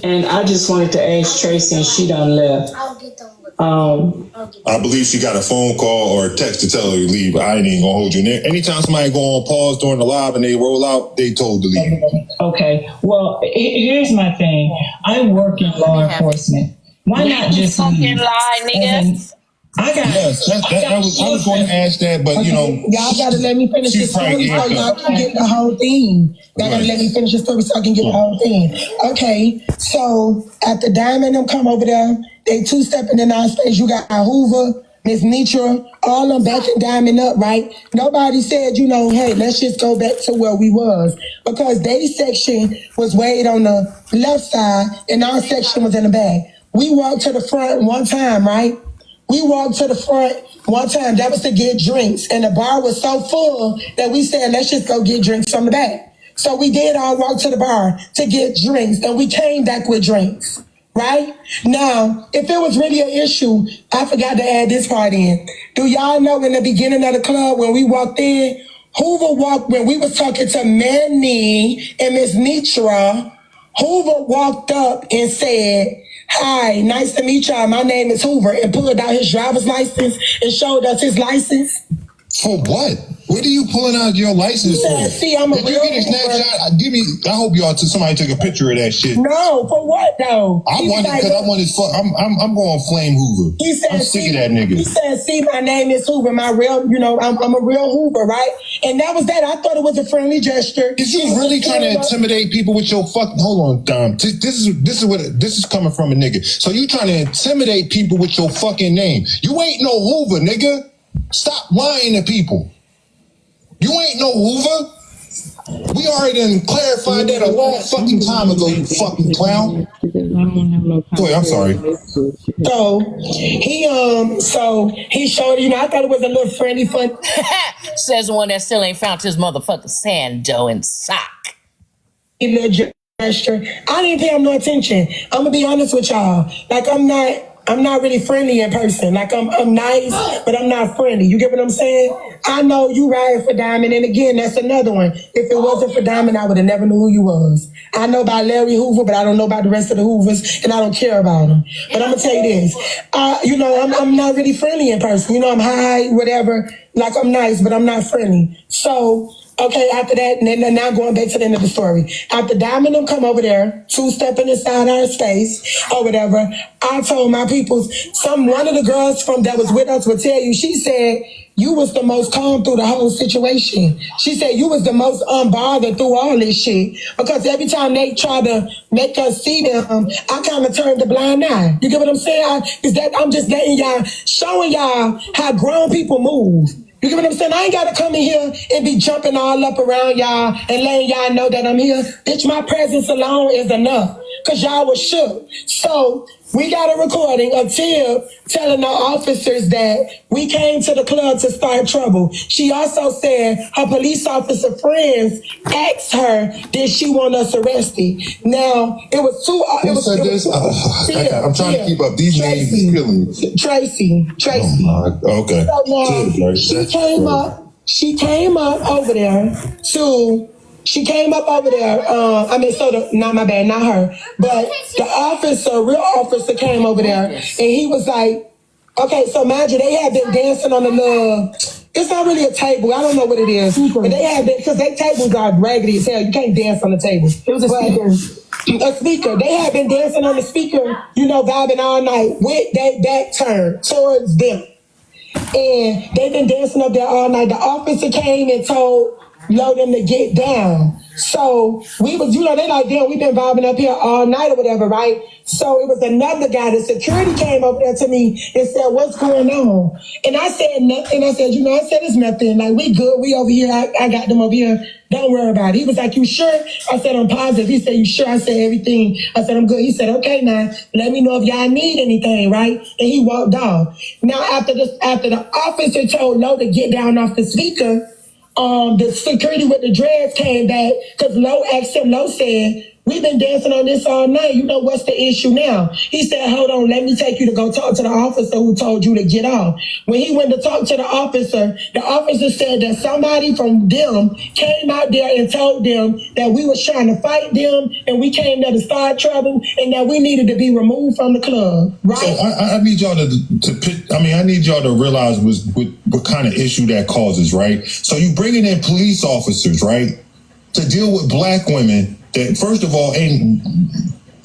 And I just wanted to ask Tracy, and she done left. I believe she got a phone call or a text to tell her to leave. I ain't even gonna hold you. And anytime somebody go on pause during the live and they roll out, they told to leave. Okay. Well, here's my thing. I work in law enforcement. Why not just fucking lie, nigga? I was going to ask that, but you know, y'all gotta let me finish the story so y'all can get the whole thing. Y'all gotta let me finish the story so I can get the whole thing. Okay, so at the Diamond, them come over there. They two-stepping in our space. You got Hoover, Miss Nitra, all them back and Diamond up, right? Nobody said, you know, hey, let's just go back to where we was, because their section was way on the left side and our section was in the back. We walked to the front one time, right? We walked to the front one time. That was to get drinks. And the bar was so full that we said, let's just go get drinks from the back. So we did all walk to the bar to get drinks. And we came back with drinks, right? Now, if it was really an issue, I forgot to add this part in. Do y'all know in the beginning of the club when we walked in, Hoover walked, when we was talking to Manny and Miss Nitra, Hoover walked up and said, hi, nice to meet y'all. My name is Hoover, and pulled out his driver's license and showed us his license. For what? What are you pulling out your license for? See, I'm a Did you get a snapshot? Give me. I hope somebody took a picture of that shit. No, for what though? I wanted because I wanted. I'm going flame Hoover. He said, I'm sick of that nigga. He said, "See, my name is Hoover. My real, you know, I'm a real Hoover, right?" And that was that. I thought it was a friendly gesture. Is you really trying to intimidate people with your fucking? Hold on, Dom. This is coming from a nigga. So you trying to intimidate people with your fucking name? You ain't no Hoover, nigga. Stop lying to people. You ain't no Hoover. We already done clarified that a long fucking time ago, you fucking clown. Go ahead, I'm sorry. So he showed, you know, I thought it was a little friendly fun. Says one that still ain't found his motherfucking sando and sock. A little gesture. I didn't pay him no attention. I'm gonna be honest with y'all. Like I'm not really friendly in person. Like I'm nice, but I'm not friendly. You get what I'm saying? I know you ride for Diamond, and again, that's another one. If it wasn't for Diamond, I would have never knew who you was. I know about Larry Hoover, but I don't know about the rest of the Hoovers, and I don't care about them. But I'm gonna tell you this. You know, I'm not really friendly in person. You know, I'm high, whatever. Like I'm nice, but I'm not friendly. So. Okay, after that, and then now going back to the end of the story. After Diamond them come over there, two-stepping inside our space or whatever, I told my peoples, one of the girls that was with us would tell you, she said, you was the most calm through the whole situation. She said you was the most unbothered through all this shit. Because every time they try to make us see them, I kind of turned the blind eye. You get what I'm saying? I'm just letting y'all, showing y'all how grown people move. You get what I'm saying? I ain't got to come in here and be jumping all up around y'all and letting y'all know that I'm here. Bitch, my presence alone is enough because y'all was shook. So we got a recording of Tib telling the officers that we came to the club to start trouble. She also said her police officer friends asked her, did she want us arrested? Now, it was two... Who said this? I'm trying to keep up. These names is killing me. Tracy. Oh, my. Okay. So now, she came up over there to... She came up over there, not her, but the real officer came over there, and he was like, okay, so imagine they had been dancing on the little, it's not really a table, I don't know what it is, but they had been, because their tables are raggedy as hell, you can't dance on the table. It was a speaker. They had been dancing on the speaker, you know, vibing all night with their back turned towards them. And they've been dancing up there all night. The officer came and told them to get down. So we was, you know, they like, damn, we've been vibing up here all night or whatever, right? So it was another guy, the security came up there to me and said, what's going on? And I said nothing. I said, it's nothing. Like, we good. We over here. I got them over here. Don't worry about it. He was like, you sure? I said, I'm positive. He said, you sure? I said, everything. I said, I'm good. He said, okay, now, let me know if y'all need anything, right? And he walked off. Now, after the officer told Lo to get down off the speaker, the security with the dreads came back because Lo asked him, Lo said, we've been dancing on this all night. You know what's the issue now? He said, hold on, let me take you to go talk to the officer who told you to get off. When he went to talk to the officer said that somebody from them came out there and told them that we was trying to fight them and we came there to start trouble and that we needed to be removed from the club, right? So I need y'all I need y'all to realize what kind of issue that causes, right? So you bringing in police officers, right, to deal with black women that, first of all, ain't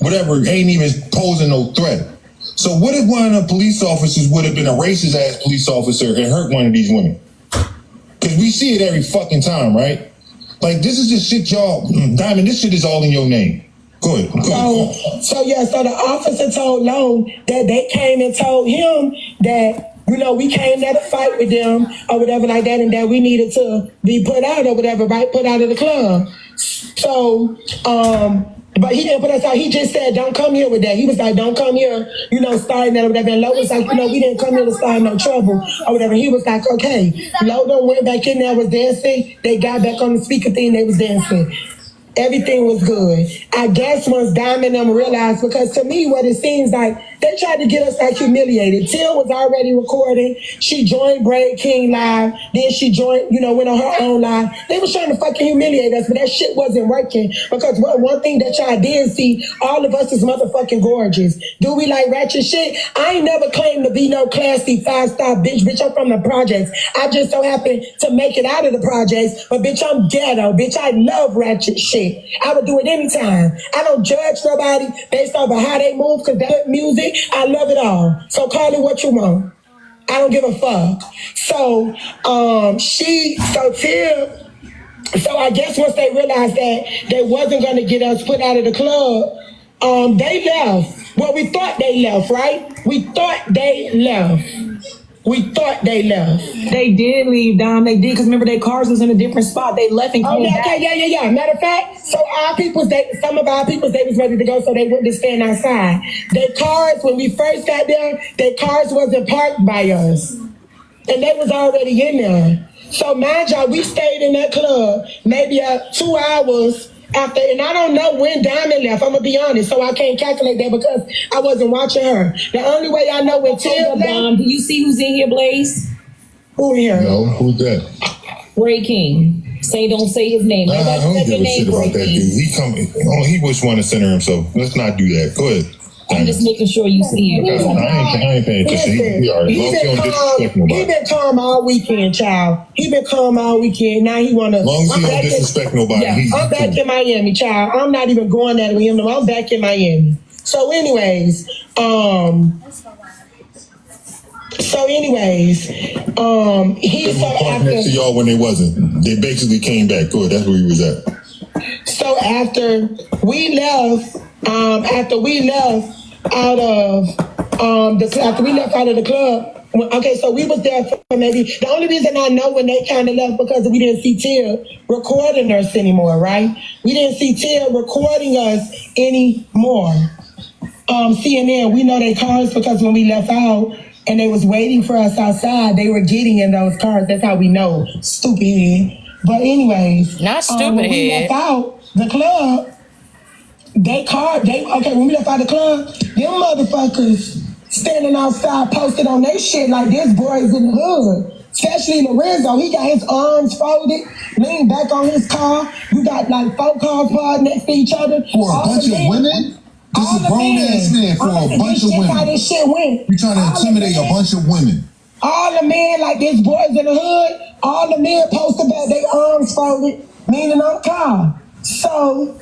even posing no threat. So what if one of the police officers would have been a racist ass police officer and hurt one of these women? Because we see it every fucking time, right? Like, this is just shit y'all, Diamond, this shit is all in your name. Go ahead. So the officer told Long that they came and told him that, you know, we came there to fight with them or whatever like that, and that we needed to be put out or whatever, right? Put out of the club. So, but he didn't put us out. He just said, don't come here with that. He was like, don't come here, you know, starting that or whatever. And Lo was like, you know, we didn't come here to start no trouble or whatever. He was like, okay. Lo done went back in there, was dancing. They got back on the speaker thing, they was dancing. Everything was good. I guess once Diamond and them realized, because to me, what it seems like, they tried to get us like humiliated. Till was already recording. She joined Braid King live. Then she joined, you know, went on her own live. They was trying to fucking humiliate us, but that shit wasn't working. Because one thing that y'all did see, all of us is motherfucking gorgeous. Do we like ratchet shit? I ain't never claimed to be no classy 5-star bitch. Bitch, I'm from the projects. I just so happen to make it out of the projects. But bitch, I'm ghetto. Bitch, I love ratchet shit. I would do it anytime. I don't judge nobody based off of how they move, because that music, I love it all. So call it what you want. I don't give a fuck. So, so I guess once they realized that they wasn't going to get us put out of the club, they left. Well, we thought they left, right? We thought they left. They did leave, Dom. They did, because remember, their cars was in a different spot. They left and came back. Okay, yeah. Matter of fact, so some of our people, they was ready to go, so they wouldn't stand outside. Their cars, when we first got there, their cars wasn't parked by us. And they was already in there. So mind y'all, we stayed in that club maybe 2 hours after, and I don't know when Diamond left, I'm gonna be honest, so I can't calculate that because I wasn't watching her. The only way I know when Till left. Do you see who's in here, Blaze? Who here? No, who's that? Ray King. Don't say his name. I don't give a shit about that dude. He was want to center himself. Let's not do that. Go ahead. I'm just making sure you see it. I ain't paying attention. He been calm all weekend, child. He been calm all weekend. Now he wanna. As long as he don't disrespect nobody. Yeah, I'm back in Miami, child. I'm not even going at him. I'm back in Miami. So, anyways, he said next to y'all when they wasn't. They basically came back. Good. That's where he was at. So after we left out of the club. Okay, so we was there for maybe, the only reason I know when they kind of left because we didn't see Till recording us anymore, right? We didn't see Till recording us anymore. CNN, we know their cars because when we left out and they was waiting for us outside, they were getting in those cars. That's how we know. Stupid head. But anyways. Not stupid when we left out the club, when we left out the club, them motherfuckers standing outside posted on their shit like this boy's in the hood. Especially Lorenzo, he got his arms folded, leaned back on his car. You got like 4 cars parked next to each other. For a bunch of women? This is grown ass man for a bunch of women. How this shit went. You trying to intimidate a bunch of women. All the men, like this boys in the hood, all the men posted back their arms folded, leaning on the car. So,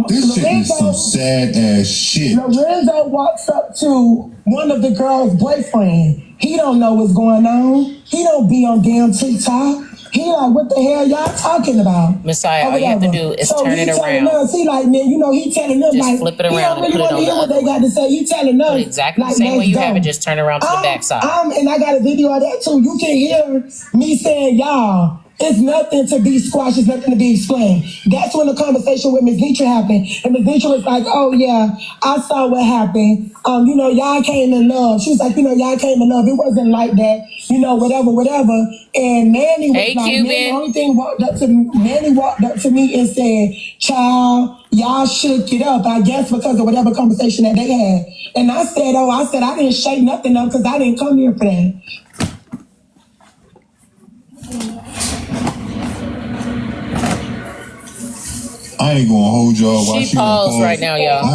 this shit is some sad ass shit. Lorenzo walks up to one of the girls' boyfriend. He don't know what's going on. He don't be on damn TikTok. He like, what the hell y'all talking about? Messiah, all you have to do is turn it around. He like, man, you know, he telling us, just like, flip it around and put it on the other way. They got to say, he telling us. Exactly like, the same way you have it, go. just turn around to the backside. And I got a video of that too. You can hear me saying y'all. It's nothing to be squashed. It's nothing to be explained. That's when the conversation with Ms. Nietzsche happened. And Ms. Nietzsche was like, oh, yeah, I saw what happened. Y'all came in love. She was like, y'all came in love. It wasn't like that, whatever. And Manny was the only thing Manny walked up to me and said, child, y'all shook it up, I guess, because of whatever conversation that they had. And I said, I didn't shake nothing up because I didn't come here for that. I ain't gonna hold y'all while she paused right now, y'all. Go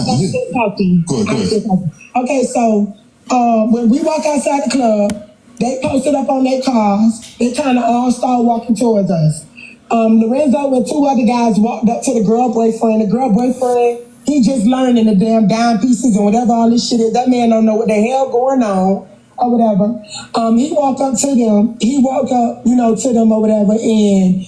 ahead. Okay, so when we walk outside the club, they posted up on their cars. They kind of all started walking towards us. Lorenzo and two other guys walked up to the girl boyfriend. The girl boyfriend, he just learning the damn dime pieces and whatever all this shit is. That man don't know what the hell going on or whatever. He walked up to them. He walked up, to them or whatever, and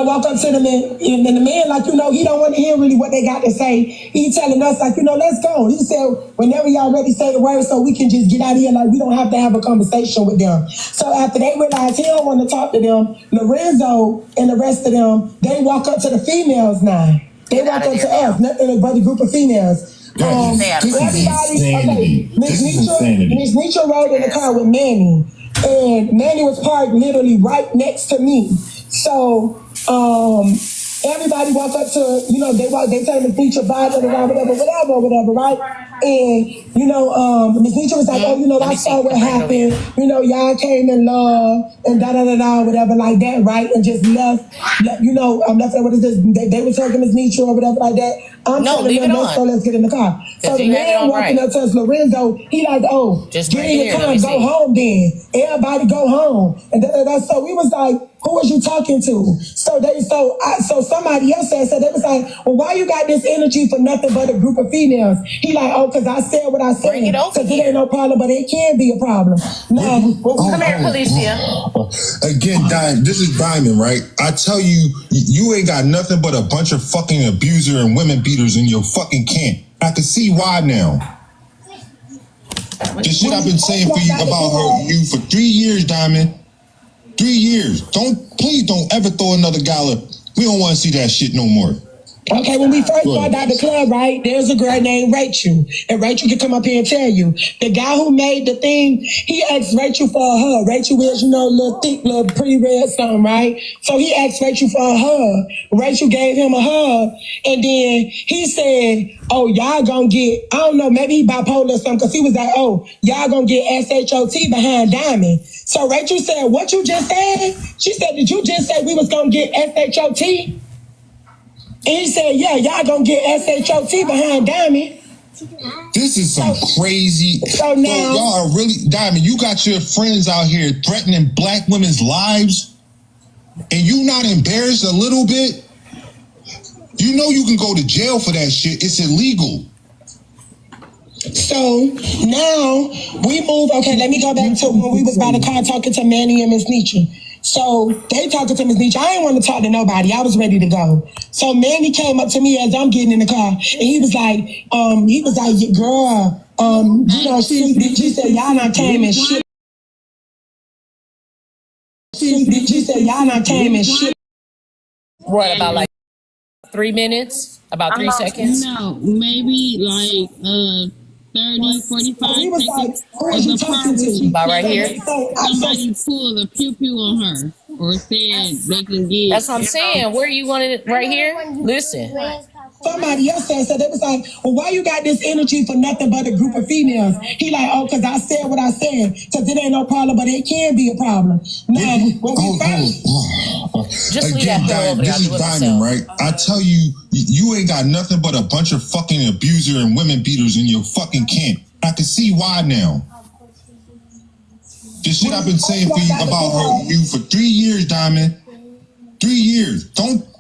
walk up to them and the man, he don't want to hear really what they got to say. He telling us, let's go. He said, whenever y'all ready, say the word so we can just get out of here. We don't have to have a conversation with them. So after they realized he don't want to talk to them, Lorenzo and the rest of them, they walk up to the females now. They walk up to us, nothing but a group of females. Insanity. Ms. Nietzsche rode in the car with Manny, and Manny was parked literally right next to me. So everybody walked up to, they tell Ms. Nietzsche bye, whatever, right? And, Ms. Nietzsche was like, I saw what happened. Y'all came in love and whatever like that, right? And just left, I'm not saying what is this. They were talking Ms. Nietzsche or whatever like that. I'm telling them, let's get in the car. So the man walking up to us, Lorenzo, he like, just get in the car and go home then. Everybody go home. And so we was like, who was you talking to? So somebody else said, so they was like, well, why you got this energy for nothing but a group of females? He like, because I said what I said. Bring it over here. It ain't no problem, but it can be a problem. Now, come here, Felicia. Again, this is Diamond, right? I tell you, you ain't got nothing but a bunch of fucking abuser and women beaters in your fucking camp. I can see why now. The shit I've been saying for you about you for 3 years, Diamond. 3 years. Please don't ever throw another gala. We don't want to see that shit no more. Okay, when we first walked out the club, right, there's a girl named Rachel. And Rachel can come up here and tell you. The guy who made the thing, he asked Rachel for a hug. Rachel is, little thick, little pretty red something, right? So he asked Rachel for a hug. Rachel gave him a hug. And then he said, oh, y'all gonna get, I don't know, maybe he bipolar or something, because he was like, oh, y'all gonna get SHOT behind Diamond. So Rachel said, what you just said? She said, did you just say we was gonna get SHOT? And he said, yeah, y'all gonna get SHOT behind Diamond. This is some crazy. So now, y'all are really, Diamond, you got your friends out here threatening black women's lives, and you not embarrassed a little bit? You know you can go to jail for that shit. It's illegal. So now we move. Okay, let me go back to when we was by the car talking to Manny and Ms. Nietzsche. So they talking to Ms. Nietzsche. I didn't want to talk to nobody. I was ready to go. So Manny came up to me as I'm getting in the car, and he was like, girl, she said y'all not came and shit. She said y'all not came and shit. What, about like 3 minutes? About 3 seconds? No, maybe like 30, 45 seconds. The part where she about right here. Somebody pulled a pew pew on her or said they can get. That's what I'm saying. Where you wanted it? Right here? Listen. Somebody else said, so they was like, well, why you got this energy for nothing but a group of females? He like, oh, because I said what I said. Because it ain't no problem, but it can be a problem. Now, just leave again, that over this is Diamond, right? I tell you, you ain't got nothing but a bunch of fucking abuser and women beaters in your fucking camp. I can see why now. The shit I've been saying for you about you for 3 years, Diamond. 3 years.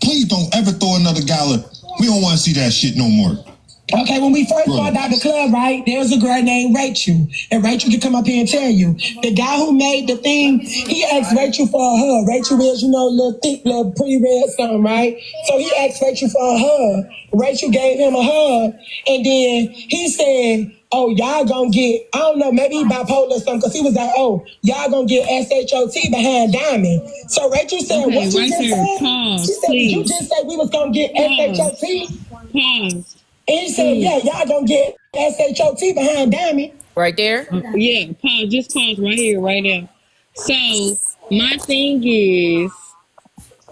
Please don't ever throw another gala. We don't want to see that shit no more. Okay, when we first walked out the club, right, there's a girl named Rachel. And Rachel can come up here and tell you. The guy who made the thing, he asked Rachel for a hug. Rachel is, little thick, little pretty red something, right? So he asked Rachel for a hug. Rachel gave him a hug. And then he said, oh, y'all gonna get, I don't know, maybe he bipolar or something, because he was like, oh, y'all gonna get SHOT behind Diamond. So Rachel said, Okay, what you right just there. said? Pause, She said, did you please. just say we was gonna get Pause. SHOT? Pause. And he said, yeah, y'all gonna get SHOT behind Diamond. Right there. Yeah, pause. Just pause right here, right now. So my thing is,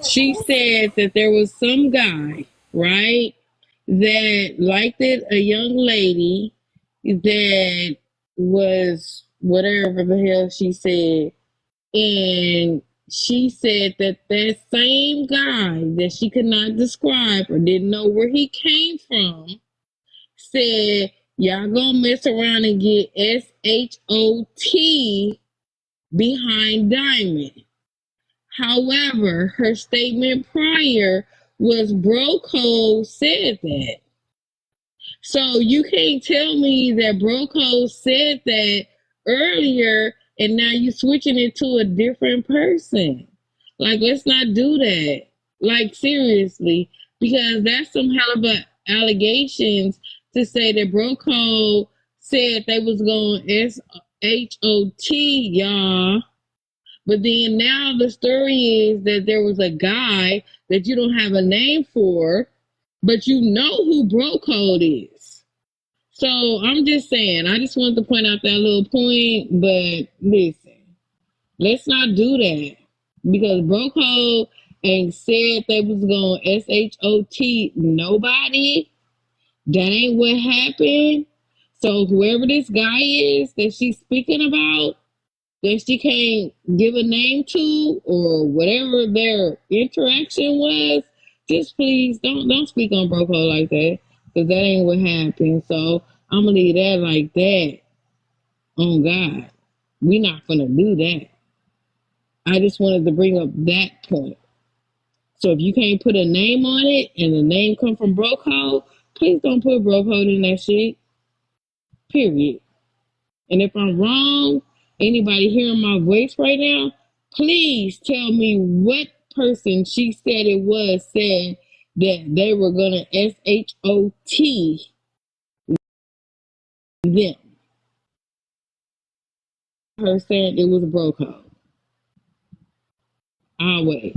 she said that there was some guy, right, that liked it, a young lady that was whatever the hell she said. And she said that that same guy that she could not describe or didn't know where he came from said, y'all gonna mess around and get SHOT behind Diamond. However, her statement prior was Bro Code said that. So you can't tell me that Bro Code said that earlier and now you switching it to a different person. Like, let's not do that. Like, seriously, because that's some hell of a allegations to say that Bro Code said they was going SHOT, y'all. But then now the story is that there was a guy that you don't have a name for, but you know who Bro Code is. So I'm just saying, I just wanted to point out that little point, but listen, let's not do that. Because Bro Code ain't said they was going SHOT nobody. That ain't what happened. So whoever this guy is that she's speaking about, that she can't give a name to or whatever their interaction was, just please don't speak on Bro Code like that, because that ain't what happened. So I'm gonna leave that like that. On God, we not gonna do that. I just wanted to bring up that point. So if you can't put a name on it and the name come from Bro Code, please don't put Bro Code in that shit. Period. And if I'm wrong, anybody hearing my voice right now, please tell me what person she said it was said that they were gonna SHOT them. Her saying it was a Bro Code. I'll wait.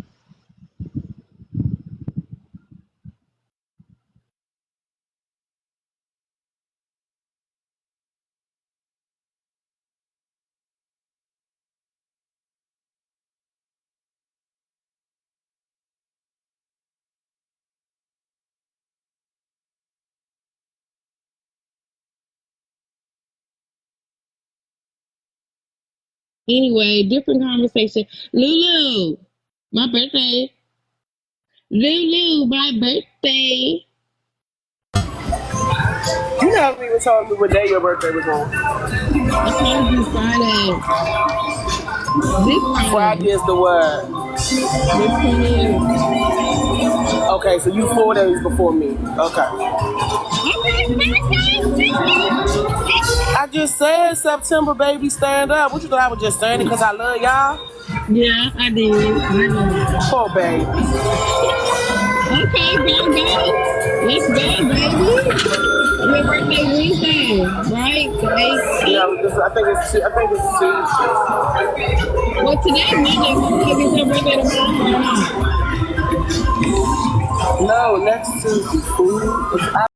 Anyway, different conversation. Lulu, my birthday. Lulu, my birthday. You haven't even told me what day your birthday was on. I told you Friday. This Friday Friday. is the what? The 20th. Okay, so you 4 days before me. Okay. Okay, birthday. I just said September, baby, stand up. What you thought I was just saying it because I love y'all? Yeah, I did. I know. Poor baby. Okay, go. Let's go, baby. Your birthday Wednesday, right? The 18th. No, I think it's Tuesday. Well, today Monday. So is your birthday tomorrow or not? No, next Tuesday, fool.